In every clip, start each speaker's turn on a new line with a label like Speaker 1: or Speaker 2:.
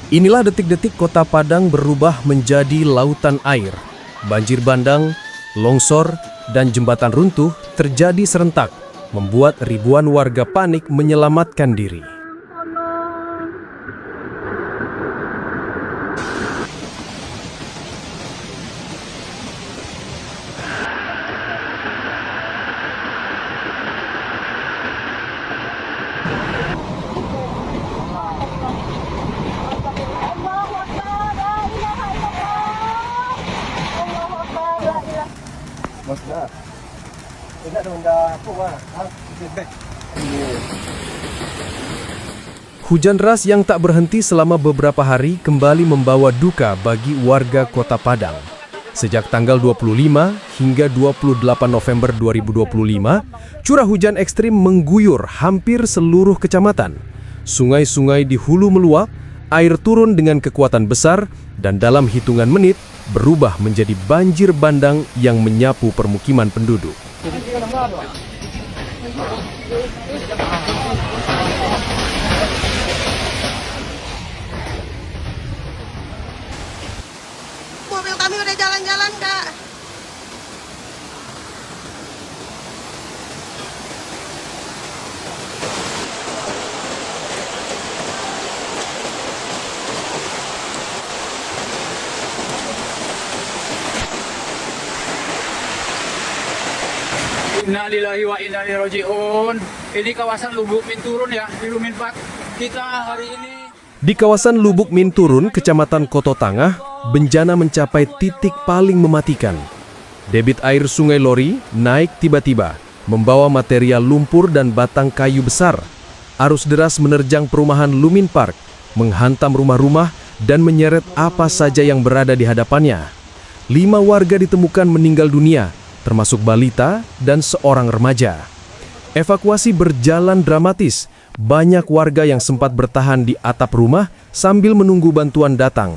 Speaker 1: Inilah detik-detik kota Padang berubah menjadi lautan air. Banjir bandang, longsor, dan jembatan runtuh terjadi serentak, membuat ribuan warga panik menyelamatkan diri. Hujan deras yang tak berhenti selama beberapa hari kembali membawa duka bagi warga Kota Padang. Sejak tanggal 25 hingga 28 November 2025, curah hujan ekstrim mengguyur hampir seluruh kecamatan. Sungai-sungai di hulu meluap, air turun dengan kekuatan besar, dan dalam hitungan menit berubah menjadi banjir bandang yang menyapu permukiman penduduk.
Speaker 2: Mobil kami udah jalan-jalan, Kak.
Speaker 3: Innalillahi wa inna ilaihi raji'un. Ini kawasan Lubuk Minturun ya, di Lumin Park. Kita hari ini
Speaker 1: Di kawasan Lubuk Minturun, Kecamatan Koto Tangah, bencana mencapai titik paling mematikan. Debit air Sungai Lori naik tiba-tiba, membawa material lumpur dan batang kayu besar. Arus deras menerjang perumahan Lumin Park, menghantam rumah-rumah dan menyeret apa saja yang berada di hadapannya. 5 warga ditemukan meninggal dunia, termasuk balita dan seorang remaja. Evakuasi berjalan dramatis. Banyak warga yang sempat bertahan di atap rumah sambil menunggu bantuan datang.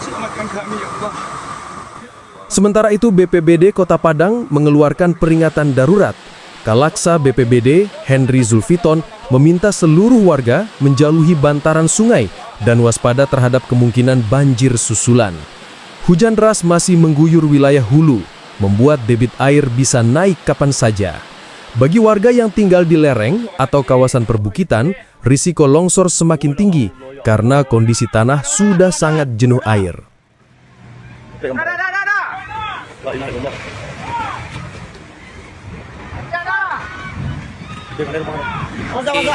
Speaker 3: selamatkan kami ya Allah.
Speaker 1: Sementara itu BPBD Kota Padang mengeluarkan peringatan darurat. Kalaksa BPBD Henry Zulfiton meminta seluruh warga menjauhi bantaran sungai dan waspada terhadap kemungkinan banjir susulan. Hujan deras masih mengguyur wilayah hulu, membuat debit air bisa naik kapan saja. Bagi warga yang tinggal di lereng atau kawasan perbukitan, risiko longsor semakin tinggi karena kondisi tanah sudah sangat jenuh air.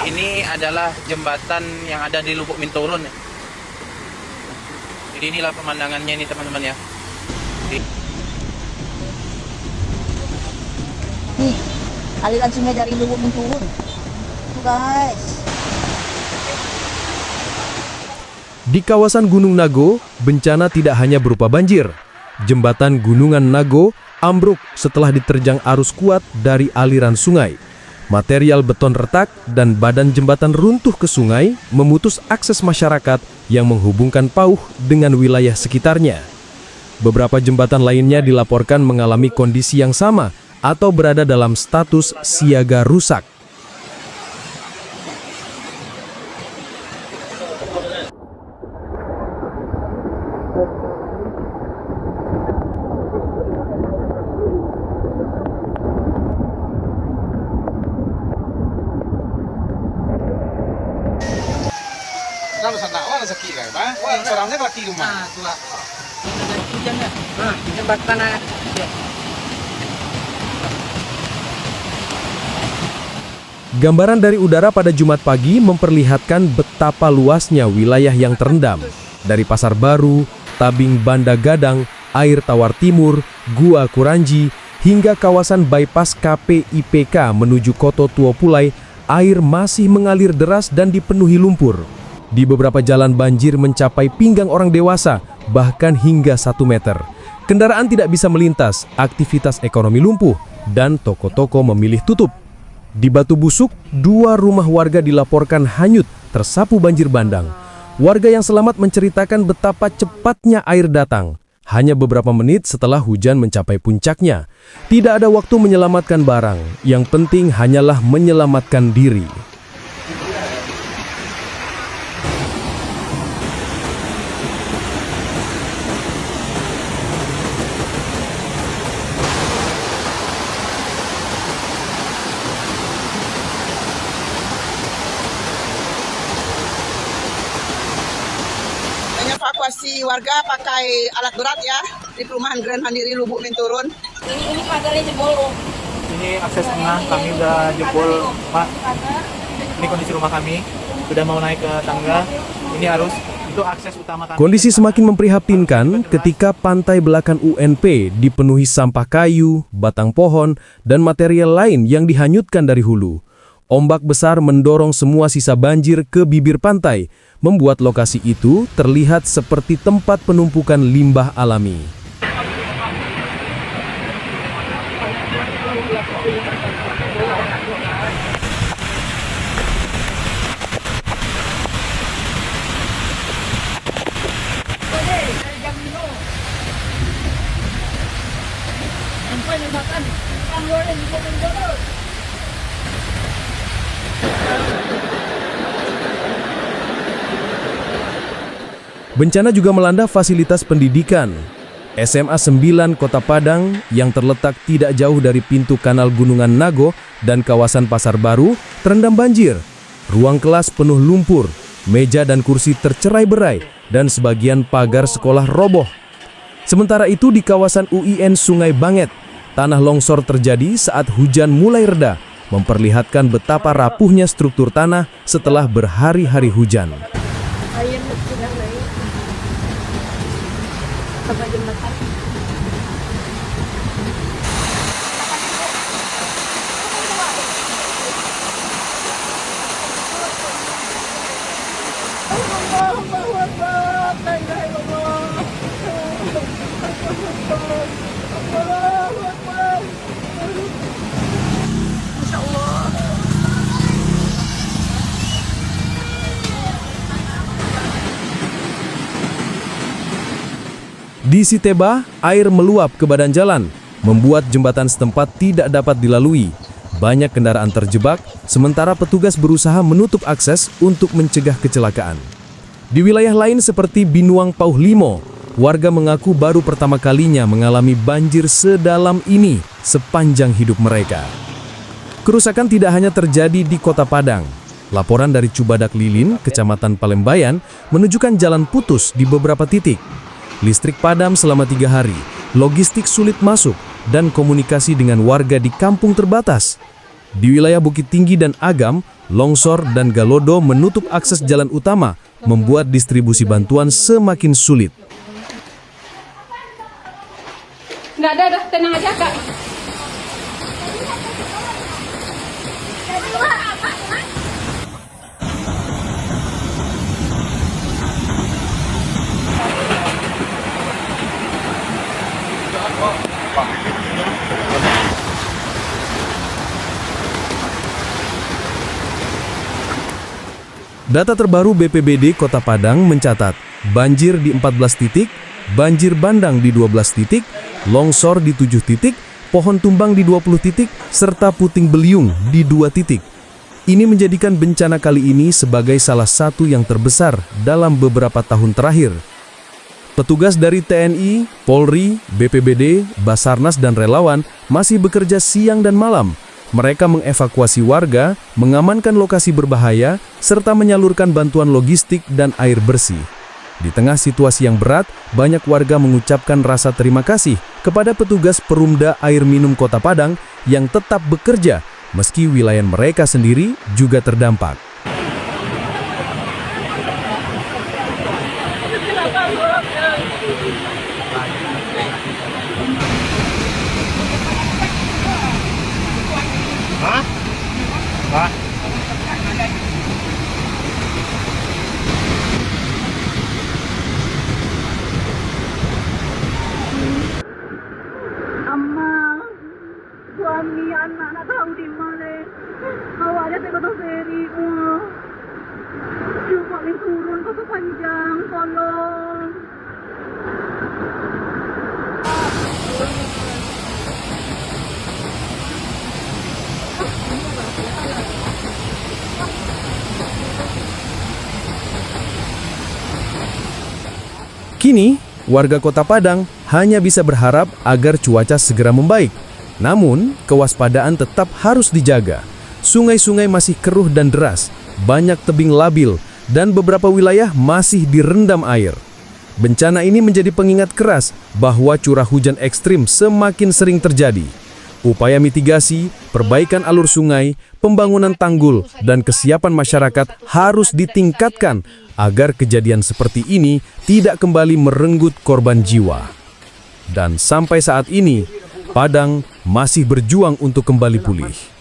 Speaker 4: Ini adalah jembatan yang ada di Lubuk Minturun. Jadi inilah pemandangannya ini teman-teman ya.
Speaker 2: Nih, aliran sungai dari Lubuk Minturun. Tuh, guys.
Speaker 1: Di kawasan Gunung Nago, bencana tidak hanya berupa banjir. Jembatan Gunungan Nago ambruk setelah diterjang arus kuat dari aliran sungai. Material beton retak dan badan jembatan runtuh ke sungai, memutus akses masyarakat yang menghubungkan Pauh dengan wilayah sekitarnya. Beberapa jembatan lainnya dilaporkan mengalami kondisi yang sama atau berada dalam status siaga rusak.
Speaker 3: Kalau sana orang sakit kan, Pak? Orang seorangnya laki rumah.
Speaker 4: Jembatan
Speaker 1: Gambaran dari udara pada Jumat pagi memperlihatkan betapa luasnya wilayah yang terendam. Dari Pasar Baru, Tabing Banda Gadang, Air Tawar Timur, Gua Kuranji, hingga kawasan bypass KPIPK menuju Koto Tuopulai, air masih mengalir deras dan dipenuhi lumpur. Di beberapa jalan banjir mencapai pinggang orang dewasa, bahkan hingga 1 meter. Kendaraan tidak bisa melintas, aktivitas ekonomi lumpuh, dan toko-toko memilih tutup. Di Batu Busuk, 2 rumah warga dilaporkan hanyut tersapu banjir bandang. Warga yang selamat menceritakan betapa cepatnya air datang. Hanya beberapa menit setelah hujan mencapai puncaknya. Tidak ada waktu menyelamatkan barang, yang penting hanyalah menyelamatkan diri.
Speaker 5: Evakuasi warga pakai alat berat ya di perumahan Grand Mandiri Lubuk Minturun.
Speaker 2: Ini pagarnya jebol.
Speaker 6: Ini akses tengah kami udah jebol, Pak. Ini kondisi rumah kami, sudah mau naik ke tangga. Ini arus, itu akses utama kami.
Speaker 1: Kondisi semakin memprihatinkan ketika pantai belakang UNP dipenuhi sampah kayu, batang pohon, dan material lain yang dihanyutkan dari hulu. Ombak besar mendorong semua sisa banjir ke bibir pantai, membuat lokasi itu terlihat seperti tempat penumpukan limbah alami. Bencana juga melanda fasilitas pendidikan. SMA 9 Kota Padang yang terletak tidak jauh dari pintu kanal Gunungan Nago dan kawasan Pasar Baru terendam banjir. Ruang kelas penuh lumpur, meja dan kursi tercerai-berai, dan sebagian pagar sekolah roboh. Sementara itu di kawasan UIN Sungai Banget, tanah longsor terjadi saat hujan mulai reda, memperlihatkan betapa rapuhnya struktur tanah setelah berhari-hari hujan. Di Siteba, air meluap ke badan jalan, membuat jembatan setempat tidak dapat dilalui. Banyak kendaraan terjebak, sementara petugas berusaha menutup akses untuk mencegah kecelakaan. Di wilayah lain seperti Binuang Pauhlimo, warga mengaku baru pertama kalinya mengalami banjir sedalam ini sepanjang hidup mereka. Kerusakan tidak hanya terjadi di Kota Padang. Laporan dari Cubadak Lilin, Kecamatan Palembayan, menunjukkan jalan putus di beberapa titik. Listrik padam selama 3 hari, logistik sulit masuk, dan komunikasi dengan warga di kampung terbatas. Di wilayah Bukit Tinggi dan Agam, longsor dan galodo menutup akses jalan utama, membuat distribusi bantuan semakin sulit.
Speaker 7: Nggak ada, tenang aja Kak.
Speaker 1: Data terbaru BPBD Kota Padang mencatat banjir di 14 titik, banjir bandang di 12 titik, longsor di 7 titik, pohon tumbang di 20 titik, serta puting beliung di 2 titik. Ini menjadikan bencana kali ini sebagai salah satu yang terbesar dalam beberapa tahun terakhir. Petugas dari TNI, Polri, BPBD, Basarnas, dan relawan masih bekerja siang dan malam. Mereka mengevakuasi warga, mengamankan lokasi berbahaya, serta menyalurkan bantuan logistik dan air bersih. Di tengah situasi yang berat, banyak warga mengucapkan rasa terima kasih kepada petugas Perumda Air Minum Kota Padang yang tetap bekerja, meski wilayah mereka sendiri juga terdampak.
Speaker 8: kami, anak nak tahu di mana. Awaknya saya kata feri semua. Cuma min turun kota panjang, tolong.
Speaker 1: Kini, warga Kota Padang hanya bisa berharap agar cuaca segera membaik. Namun, kewaspadaan tetap harus dijaga. Sungai-sungai masih keruh dan deras, banyak tebing labil, dan beberapa wilayah masih direndam air. Bencana ini menjadi pengingat keras bahwa curah hujan ekstrim semakin sering terjadi. Upaya mitigasi, perbaikan alur sungai, pembangunan tanggul, dan kesiapan masyarakat harus ditingkatkan agar kejadian seperti ini tidak kembali merenggut korban jiwa. Dan sampai saat ini, Padang masih berjuang untuk kembali pulih.